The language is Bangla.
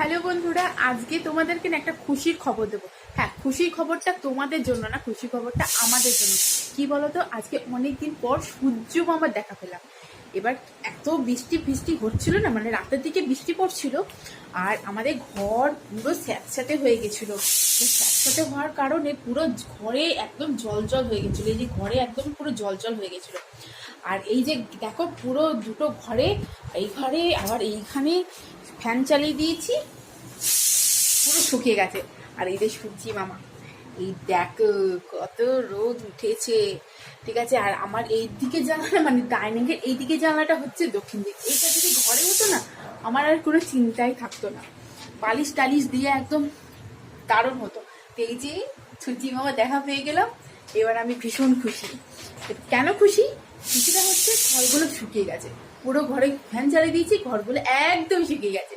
হ্যালো বন্ধুরা, আজকে তোমাদেরকে না একটা খুশির খবর দেবো। হ্যাঁ, খুশির খবরটা তোমাদের জন্য না, খুশির খবরটা আমাদের জন্য। কি বলতো, আজকে অনেকদিন পর সূর্য মামার দেখা পেলাম। এবার এত বৃষ্টি বৃষ্টি হচ্ছিল না, মানে রাতের দিকে বৃষ্টি পড়ছিল, আর আমাদের ঘর পুরো স্যাঁতস্যাঁতে হয়ে গেছিলো। স্যাঁতস্যাঁতে হওয়ার কারণে পুরো ঘরে একদম জল জল হয়ে গেছিলো। এই যে ঘরে একদম পুরো জল জল হয়ে গেছিলো। আর এই যে দেখো, পুরো দুটো ঘরে, এই ঘরে আবার এইখানে ফ্যান চালিয়ে দিয়েছি, পুরো শুকিয়ে গেছে। আর এই যে সূর্যি মামা, এই দেখো কত রোদ উঠেছে, ঠিক আছে। আর আমার এই দিকে জানলা, মানে ডাইনিং এর এই দিকে জানলাটা হচ্ছে দক্ষিণ দিক। এইটা যদি ঘরে হতো না, আমার আর কোনো চিন্তাই থাকতো না, বালিশ টালিশ দিয়ে একদম দারুণ হতো। তো এই যে সূর্যি মামা দেখা পেয়ে গেলাম, এবার আমি ভীষণ খুশি। কেন খুশি? খুশিটা হচ্ছে ঘরগুলো শুকিয়ে গেছে, পুরো ঘরে ফ্যান চালিয়ে দিয়েছি, ঘরগুলো একদম শুকিয়ে গেছে।